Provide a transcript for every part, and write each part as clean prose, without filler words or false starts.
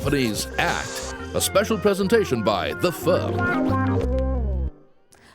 Companies Act, a special presentation by The Firm.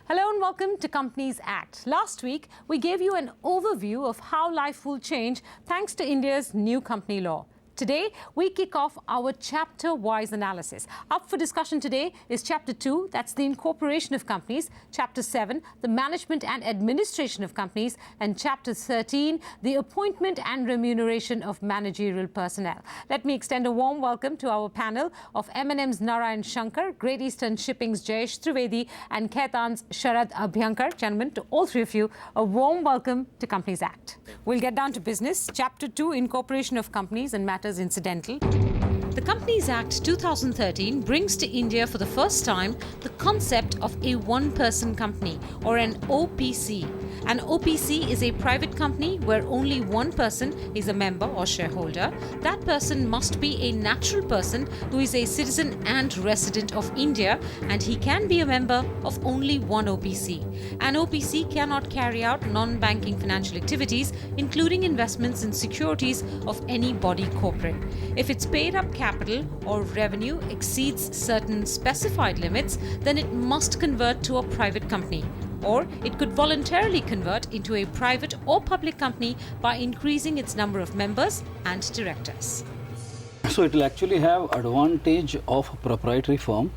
Hello and welcome to Companies Act. Last week, we gave you an overview of how life will change thanks to India's new company law. Today, we kick off our chapter-wise analysis. Up for discussion today is Chapter 2, that's the incorporation of companies, Chapter 7, the management and administration of companies, and Chapter 13, the appointment and remuneration of managerial personnel. Let me extend a warm welcome to our panel of M&M's Narayan, Shankar, Great Eastern Shipping's Jayesh Trivedi, and Khaitan's Sharad, Abhyankar. Gentlemen, to all three of you, a warm welcome to Companies Act. We'll get down to business. Chapter 2, incorporation of companies and matters incidental. The Companies Act 2013 brings to India for the first time the concept of a one-person company, or an OPC. An OPC is a private company where only one person is a member or shareholder. That person must be a natural person who is a citizen and resident of India, and he can be a member of only one OPC. An OPC cannot carry out non-banking financial activities, including investments in securities of any body corporate. If its paid-up capital or revenue exceeds certain specified limits, then it must convert to a private company. Or it could voluntarily convert into a private or public company by increasing its number of members and directors. So it will actually have advantage of a proprietary firm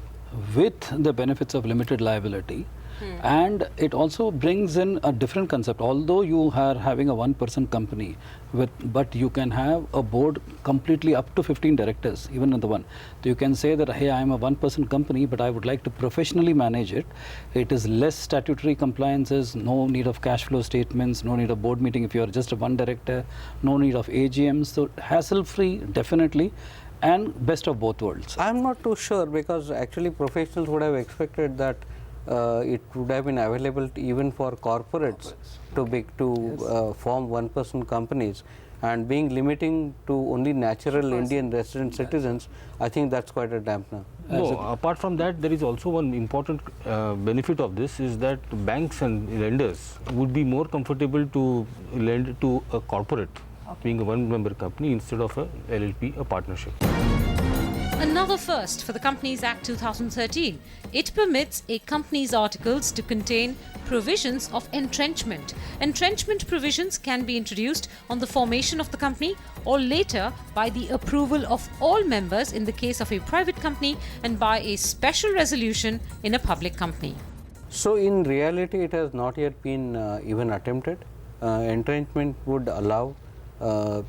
with the benefits of limited liability. And it also brings in a different concept. Although you are having a one-person company, but you can have a board completely up to 15 directors, even in the one. So you can say that, hey, I am a one-person company, but I would like to professionally manage it. It is less statutory compliances, no need of cash flow statements, no need of board meeting if you are just a one director, no need of AGMs. So hassle-free, definitely. And best of both worlds. I am not too sure, because actually professionals would have expected that it would have been available even for corporates to form one-person companies, and being limiting to only natural Indian resident citizens, I think that's quite a dampener. No, apart from that, there is also one important benefit of this is that banks and lenders would be more comfortable to lend to a corporate, being a one-member company instead of a LLP, a partnership. Another first for the Companies Act 2013. It permits a company's articles to contain provisions of entrenchment. Entrenchment provisions can be introduced on the formation of the company or later by the approval of all members in the case of a private company and by a special resolution in a public company. So in reality, it has not yet been even attempted. Entrenchment would allow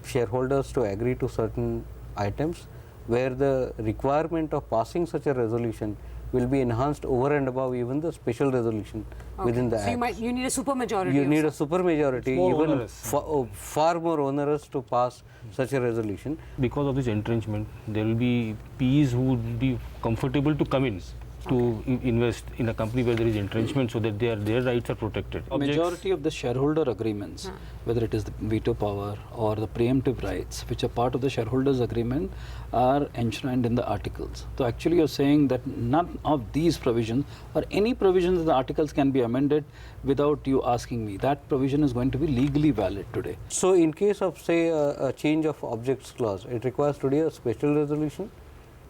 shareholders to agree to certain items, where the requirement of passing such a resolution will be enhanced over and above even the special resolution within the Act. So you need a supermajority. You need a supermajority, even onerous. far more onerous to pass such a resolution. Because of this entrenchment, there will be PEs who would be comfortable to come in to invest in a company where there is entrenchment, so that their rights are protected. Majority of the shareholder agreements, whether it is the veto power or the preemptive rights, which are part of the shareholders agreement, are enshrined in the articles. So actually you're saying that none of these provisions or any provisions of the articles can be amended without you asking me. That provision is going to be legally valid today. So in case of, say, a change of objects clause, it requires today a special resolution.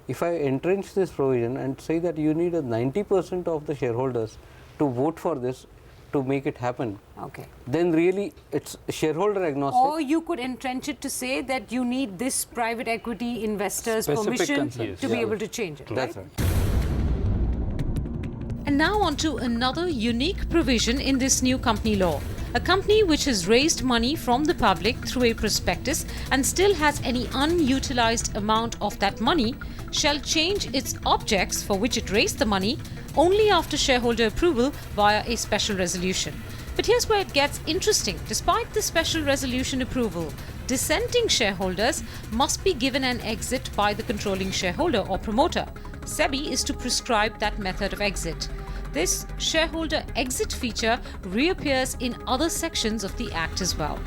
If I entrench this provision and say that you need a 90% of the shareholders to vote for this to make it happen, then really it's shareholder agnostic. Or you could entrench it to say that you need this private equity investor's Specific permission consent. to be able to change it. That's right? And now on to another unique provision in this new company law. A company which has raised money from the public through a prospectus and still has any unutilized amount of that money shall change its objects for which it raised the money only after shareholder approval via a special resolution. But here's where it gets interesting. Despite the special resolution approval, dissenting shareholders must be given an exit by the controlling shareholder or promoter. SEBI is to prescribe that method of exit. This shareholder exit feature reappears in other sections of the Act as well.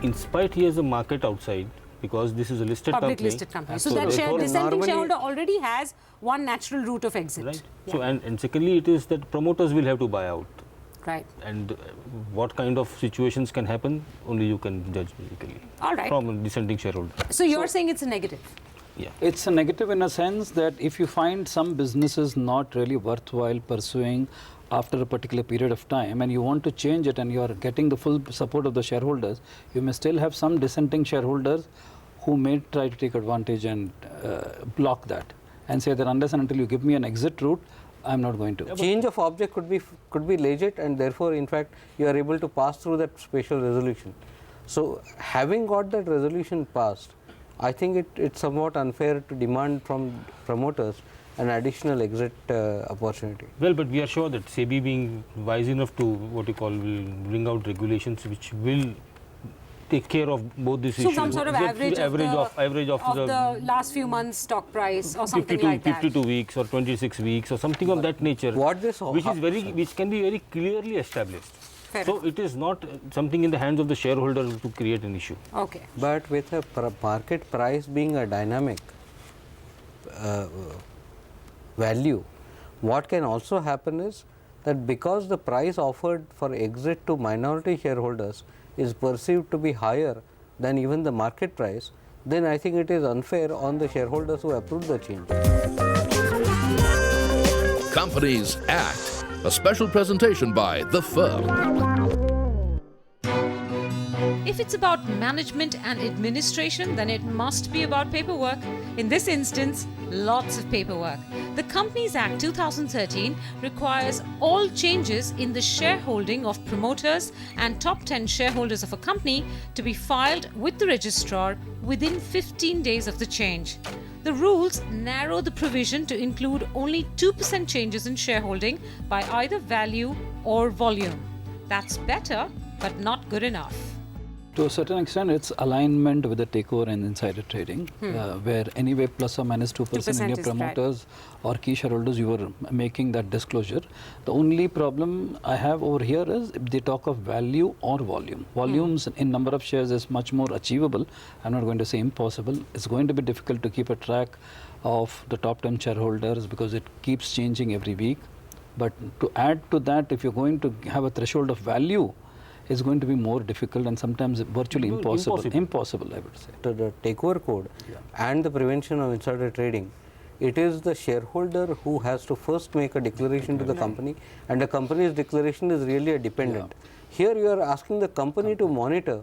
In spite he has a market outside, because this is a listed Public company. listed company. So that dissenting shareholder already has one natural route of exit. Right. Yeah. So and secondly, it is that promoters will have to buy out. Right. And what kind of situations can happen, only you can judge basically. All right. From a dissenting shareholder. So you're saying it's a negative? Yeah. It's a negative in a sense that if you find some businesses not really worthwhile pursuing after a particular period of time and you want to change it and you are getting the full support of the shareholders, you may still have some dissenting shareholders who may try to take advantage and block that and say that unless and until you give me an exit route, I'm not going to. Change of object could be legit, and therefore in fact you are able to pass through that special resolution. So having got that resolution passed, I think it's somewhat unfair to demand from promoters an additional exit opportunity. Well, but we are sure that SEBI, being wise enough to what you call, will bring out regulations which will take care of both these issues. So some sort of average of the last few months stock price or something 52, like that. 52 weeks or 26 weeks or something of that nature, which can be very clearly established. Fair So enough. it is not something in the hands of the shareholder to create an issue. Okay. But with a market price being a dynamic value, what can also happen is that because the price offered for exit to minority shareholders is perceived to be higher than even the market price, then I think it is unfair on the shareholders who approved the change. Companies Act, a special presentation by the firm. If it's about management and administration, then it must be about paperwork. In this instance, lots of paperwork. The Companies Act 2013 requires all changes in the shareholding of promoters and top 10 shareholders of a company to be filed with the registrar within 15 days of the change. The rules narrow the provision to include only 2% changes in shareholding by either value or volume. That's better, but not good enough. To a certain extent, it's alignment with the takeover and insider trading, where anyway plus or minus 2% in your is promoters or key shareholders, you were making that disclosure. The only problem I have over here is if they talk of value or volume. Volumes in number of shares is much more achievable. I'm not going to say impossible. It's going to be difficult to keep a track of the top 10 shareholders because it keeps changing every week. But to add to that, if you're going to have a threshold of value, is going to be more difficult and sometimes virtually impossible, I would say. To the takeover code and the prevention of insider trading, it is the shareholder who has to first make a declaration to the company, and the company's declaration is really a dependent. Here you are asking the company to monitor,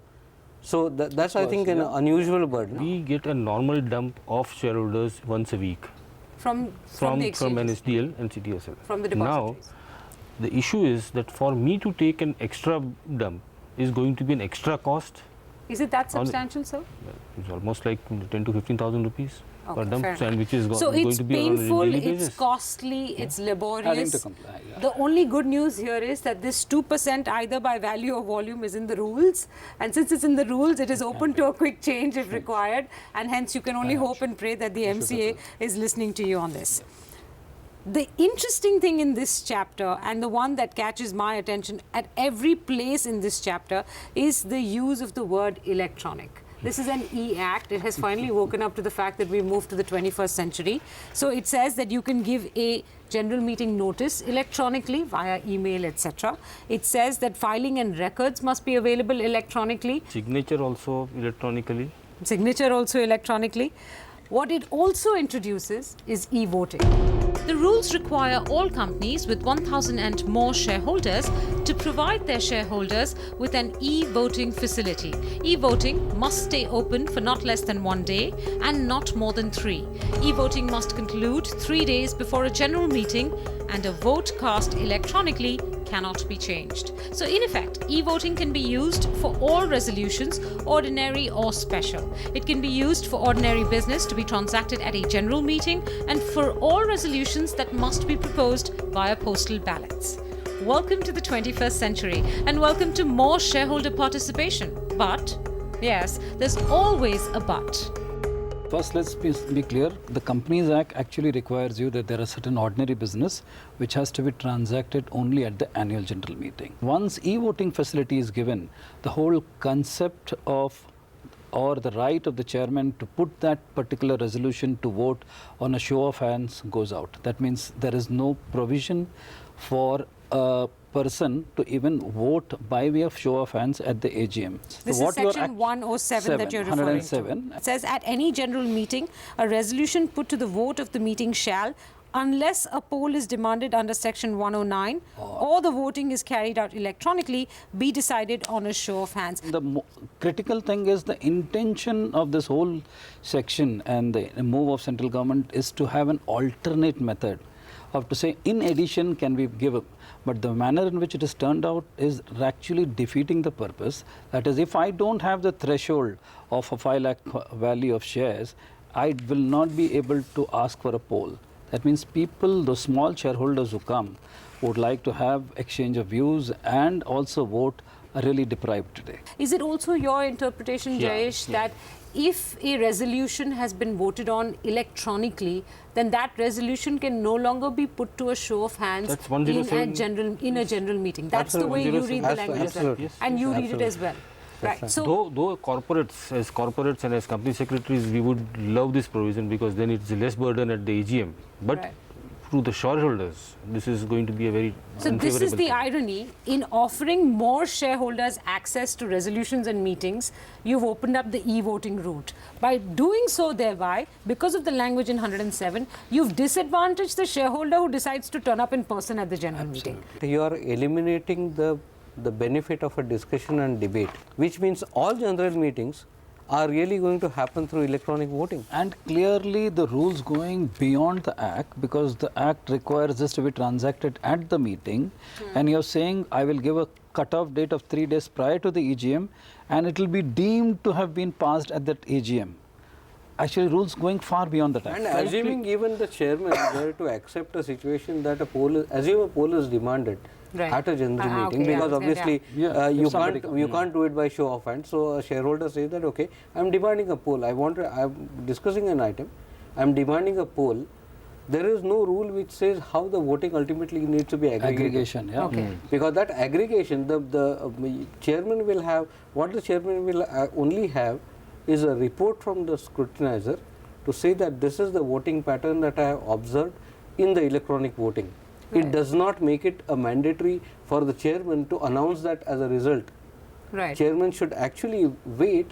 so that's I think an unusual burden. We get a normal dump of shareholders once a week From the from exchanges, NSDL and CTSL. from the Now, depositories. the issue is that for me to take an extra dump is going to be an extra cost. Is it that substantial, sir? It's almost like 10 to 15,000 rupees per Okay, dump, fair and which is So going it's to be on a painful, daily it's basis. costly, it's laborious. Having to comply, The only good news here is that this 2% either by value or volume is in the rules, and since it's in the rules, it is open to a quick change if required, and hence you can only hope and pray that the MCA is listening to you on this. The interesting thing in this chapter, and the one that catches my attention at every place in this chapter, is the use of the word electronic. This is an E-Act. It has finally woken up to the fact that we moved to the 21st century. So it says that you can give a general meeting notice electronically via email, etc. It says that filing and records must be available electronically. Signature also electronically. Signature also electronically. What it also introduces is e-voting. The rules require all companies with 1,000 and more shareholders to provide their shareholders with an e-voting facility. E-voting must stay open for not less than 1 day and not more than 3. E-voting must conclude 3 days before a general meeting, and a vote cast electronically cannot be changed. So in effect, e-voting can be used for all resolutions, ordinary or special. It can be used for ordinary business to be transacted at a general meeting and for all resolutions that must be proposed via postal ballots. Welcome to the 21st century and welcome to more shareholder participation. But, yes, there's always a but. First, let's be clear. The Companies Act actually requires you that there are certain ordinary business which has to be transacted only at the annual general meeting. Once e-voting facility is given, the whole concept of or the right of the chairman to put that particular resolution to vote on a show of hands goes out. That means there is no provision for a person to even vote by way of show of hands at the AGM. This is section 107 that you're referring to. It says, at any general meeting, a resolution put to the vote of the meeting shall, unless a poll is demanded under section 109 or the voting is carried out electronically, be decided on a show of hands. The critical thing is the intention of this whole section and the move of central government is to have an alternate method of to say, in addition can we give up. But the manner in which it is turned out is actually defeating the purpose. That is, if I don't have the threshold of a 5 lakh value of shares, I will not be able to ask for a poll. That means people, the small shareholders who come, would like to have exchange of views and also vote, are really deprived today. Is it also your interpretation, Jayesh, that if a resolution has been voted on electronically, then that resolution can no longer be put to a show of hands in a general meeting? That's the way you read the language, and you read it as well. Right. So, though corporates and as company secretaries, we would love this provision because then it's less burden at the AGM. But to the shareholders, this is going to be a very this is the irony. In offering more shareholders access to resolutions and meetings, you've opened up the e-voting route. By doing so thereby, because of the language in 107, you've disadvantaged the shareholder who decides to turn up in person at the general meeting. You are eliminating the benefit of a discussion and debate, which means all general meetings are really going to happen through electronic voting. And clearly the rules going beyond the Act, because the Act requires this to be transacted at the meeting, and you're saying I will give a cut-off date of 3 days prior to the EGM, and it will be deemed to have been passed at that AGM. Actually, rules going far beyond that. And assuming even the chairman were to accept a situation that a poll is demanded at a general meeting, because obviously you can't do it by show of hands. So a shareholder says that, okay, I'm demanding a poll. I'm discussing an item. I'm demanding a poll. There is no rule which says how the voting ultimately needs to be aggregation. Because that aggregation, the chairman will have, what the chairman will only have is a report from the scrutinizer to say that this is the voting pattern that I have observed in the electronic voting. It does not make it a mandatory for the chairman to announce that as a result. Chairman should actually wait,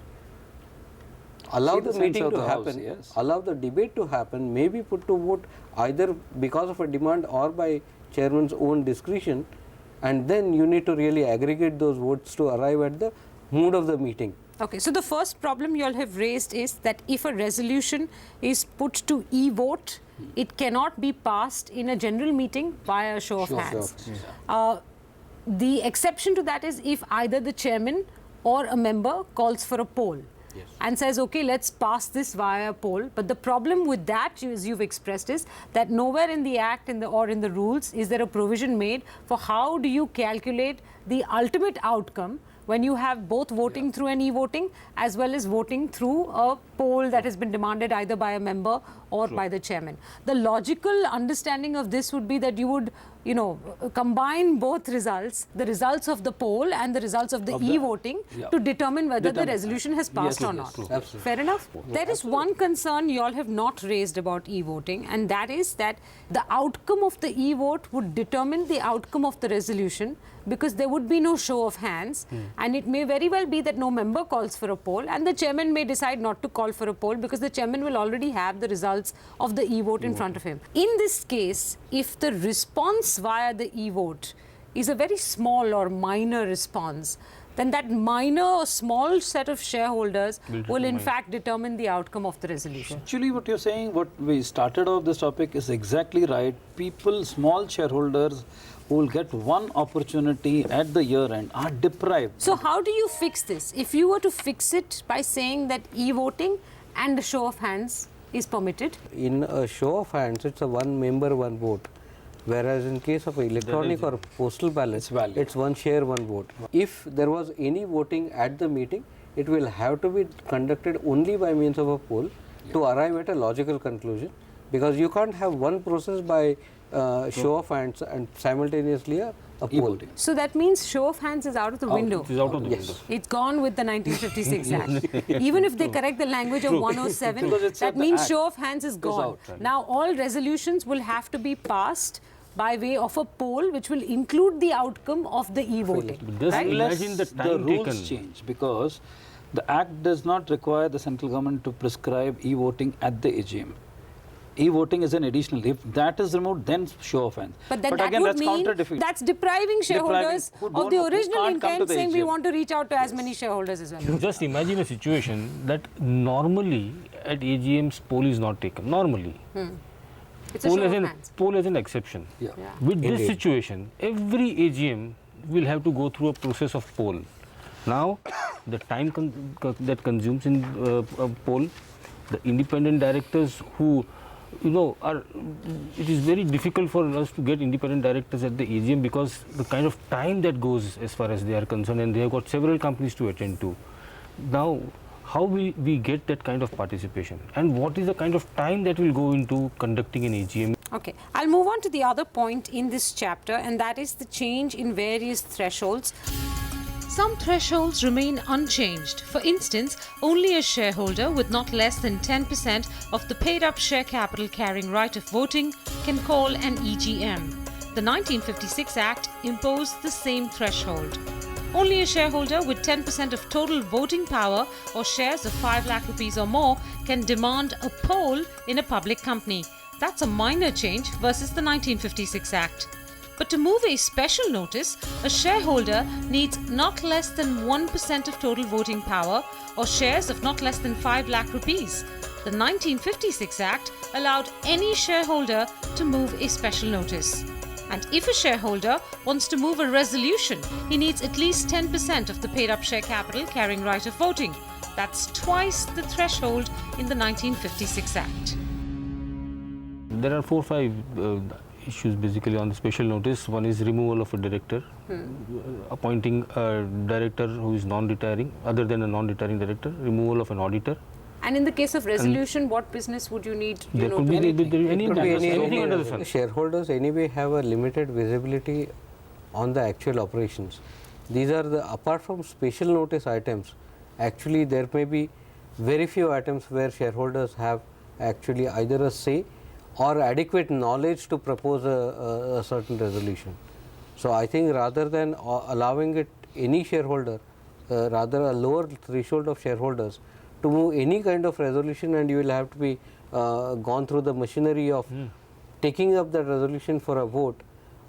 allow the meeting to happen, allow the debate to happen, maybe put to vote either because of a demand or by chairman's own discretion, and then you need to really aggregate those votes to arrive at the mood of the meeting. Okay, so the first problem you all have raised is that if a resolution is put to e-vote, it cannot be passed in a general meeting via a show of hands. The exception to that is if either the chairman or a member calls for a poll and says, okay, let's pass this via a poll. But the problem with that, as you've expressed, is that nowhere in the Act or in the rules is there a provision made for how do you calculate the ultimate outcome when you have both voting through an e-voting as well as voting through a poll that has been demanded either by a member or by the chairman. The logical understanding of this would be that you would, combine both results, the results of the poll and the results of the e-voting to determine whether the resolution has passed or not. Fair enough? There is one concern you all have not raised about e-voting, and that is that the outcome of the e-vote would determine the outcome of the resolution, because there would be no show of hands, and it may very well be that no member calls for a poll, and the chairman may decide not to call for a poll because the chairman will already have the results of the e-vote in front of him. In this case, if the response via the e-vote is a very small or minor response, then that minor or small set of shareholders will in fact determine the outcome of the resolution. Actually, what you're saying, what we started off this topic is exactly right. People, small shareholders who will get one opportunity at the year end are deprived. So how do you fix this? If you were to fix it by saying that e-voting and a show of hands is permitted? In a show of hands, it's a one member, one vote. Whereas in case of electronic or postal ballot, it's one share, one vote. If there was any voting at the meeting, it will have to be conducted only by means of a poll to arrive at a logical conclusion, because you can't have one process by show of hands and simultaneously a poll. So that means show of hands is out of the window. It is out of the window. It's gone with the 1956 Act. Even if they correct the language of 107, that means show of hands is gone. Now all resolutions will have to be passed by way of a poll which will include the outcome of the e-voting. Just Right? imagine the the time rules taken. change, because the Act does not require the central government to prescribe e-voting at the AGM. E-voting is an additional. If that is removed, then show of hands. But then that again, would that's mean counter-defeat. that's depriving shareholders who of don't- the who original can't come to intent, the saying we AGM. want to reach out to as many shareholders as well. Just imagine a situation that normally at AGMs poll is not taken. Normally. It's a show of hands. Poll as an exception. Yeah. With this Indeed. situation, every AGM will have to go through a process of poll. Now, the time that consumes in a poll, the independent directors who, it is very difficult for us to get independent directors at the AGM because the kind of time that goes as far as they are concerned, and they have got several companies to attend to. Now, how will we get that kind of participation, and what is the kind of time that will go into conducting an AGM? Okay, I'll move on to the other point in this chapter, and that is the change in various thresholds. Some thresholds remain unchanged. For instance, only a shareholder with not less than 10% of the paid-up share capital carrying right of voting can call an EGM. The 1956 Act imposed the same threshold. Only a shareholder with 10% of total voting power or shares of 5 lakh rupees or more can demand a poll in a public company. That's a minor change versus the 1956 Act. But to move a special notice, a shareholder needs not less than 1% of total voting power or shares of not less than 5 lakh rupees. The 1956 Act allowed any shareholder to move a special notice. And if a shareholder wants to move a resolution, he needs at least 10% of the paid-up share capital carrying right of voting. That's twice the threshold in the 1956 Act. There are 4 or 5 issues basically on the special notice. One is removal of a director, appointing a director who is non-retiring, other than a non-retiring director, removal of an auditor. And in the case of resolution, what business would you need? There could be anything under the sun. Shareholders anyway have a limited visibility on the actual operations. These are apart from special notice items, actually there may be very few items where shareholders have actually either a say or adequate knowledge to propose a certain resolution. So I think rather than allowing it any shareholder, rather a lower threshold of shareholders to move any kind of resolution, and you will have to be gone through the machinery of taking up that resolution for a vote.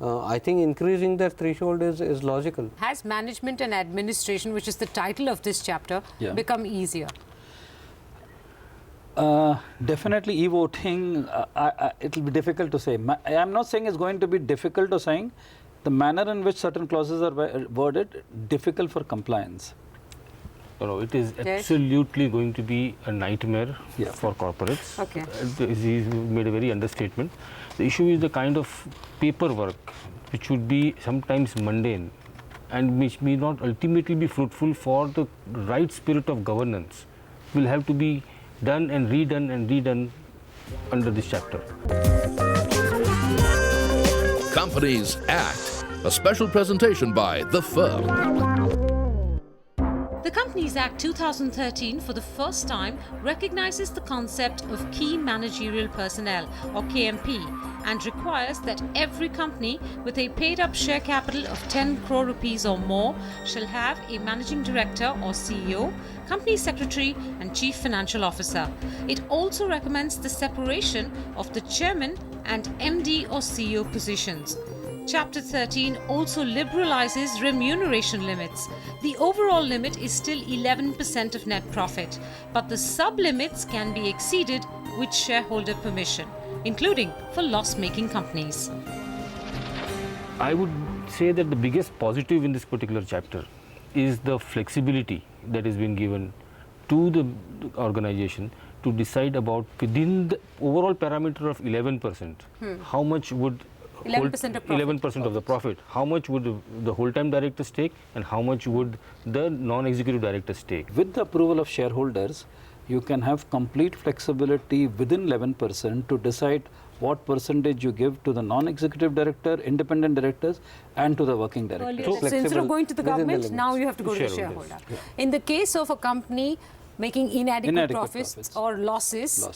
I think increasing that threshold is logical. Has management and administration, which is the title of this chapter, become easier? Definitely e-voting, it will be difficult to say. I am not saying it's going to be difficult to saying. The manner in which certain clauses are worded, difficult for compliance. No, it is absolutely going to be a nightmare for corporates. Okay. He made a very understatement. The issue is the kind of paperwork which would be sometimes mundane and which may not ultimately be fruitful for the right spirit of governance will have to be done and redone under this chapter. Companies Act, a special presentation by The Firm. The Companies Act 2013 for the first time recognizes the concept of key managerial personnel or KMP and requires that every company with a paid-up share capital of 10 crore rupees or more shall have a managing director or CEO, company secretary and chief financial officer. It also recommends the separation of the chairman and MD or CEO positions. Chapter 13 also liberalizes remuneration limits. The overall limit is still 11% of net profit, but the sub-limits can be exceeded with shareholder permission, including for loss-making companies. I would say that the biggest positive in this particular chapter is the flexibility that is being given to the organization to decide about within the overall parameter of 11%, how much would 11% of profit. 11% of the profit. How much would the whole-time directors take and how much would the non-executive directors take? With the approval of shareholders, you can have complete flexibility within 11% to decide what percentage you give to the non-executive director, independent directors and to the working director. So instead of going to the government, now you have to go to the shareholder. In the case of a company making inadequate profits or losses.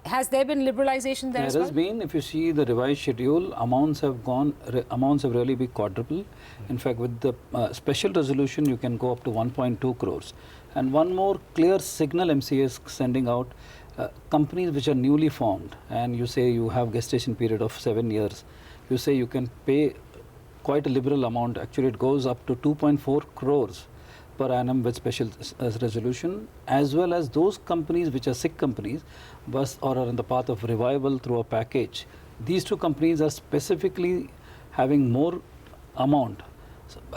Has there been liberalization there as well? There has been. If you see the revised schedule, amounts have really been quadruple. In fact, with the special resolution, you can go up to 1.2 crores. And one more clear signal MCA is sending out, companies which are newly formed, and you say you have gestation period of 7 years, you say you can pay quite a liberal amount. Actually, it goes up to 2.4 crores per annum with special resolution, as well as those companies which are sick companies or are in the path of revival through a package. These two companies are specifically having more amount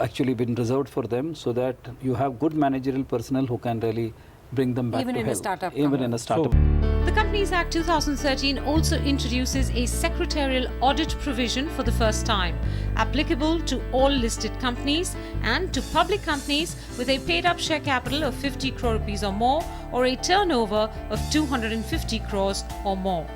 actually been reserved for them, so that you have good managerial personnel who can really bring them back even to in health. a startup Even in a startup. The Companies Act 2013 also introduces a secretarial audit provision for the first time, applicable to all listed companies and to public companies with a paid-up share capital of 50 crore rupees or more, or a turnover of 250 crores or more.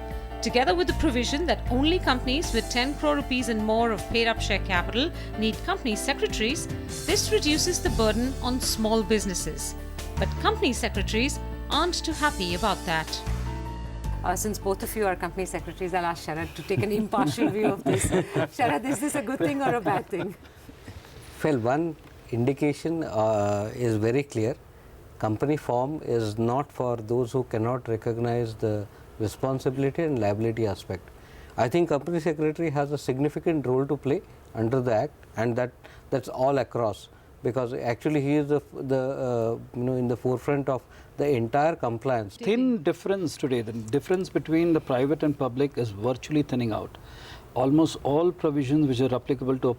Together with the provision that only companies with 10 crore rupees and more of paid-up share capital need company secretaries, this reduces the burden on small businesses. But company secretaries aren't too happy about that. Since both of you are company secretaries, I'll ask Sharad to take an impartial view of this. Sharad, is this a good thing or a bad thing? Well, one indication is very clear. Company form is not for those who cannot recognize the responsibility and liability aspect. I think company secretary has a significant role to play under the Act, and that's all across, because actually he is in the forefront of the entire compliance. Thin difference today, the difference between the private and public is virtually thinning out. Almost all provisions which are applicable to a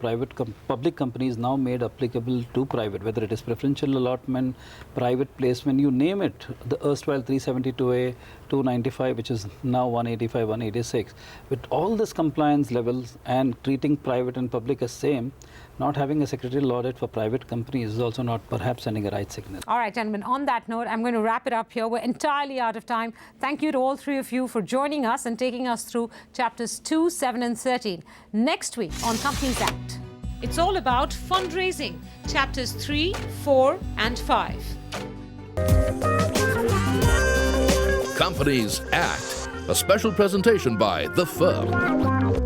public company is now made applicable to private, whether it is preferential allotment, private placement, you name it. The erstwhile 372A, 295, which is now 185, 186. With all this compliance levels and treating private and public as same, not having a secretarial audit for private companies is also not perhaps sending a right signal. All right, gentlemen, on that note, I'm going to wrap it up here. We're entirely out of time. Thank you to all three of you for joining us and taking us through chapters 2, 7 and 13. Next week on Companies Act, it's all about fundraising, chapters 3, 4 and 5. Companies Act, a special presentation by The Firm.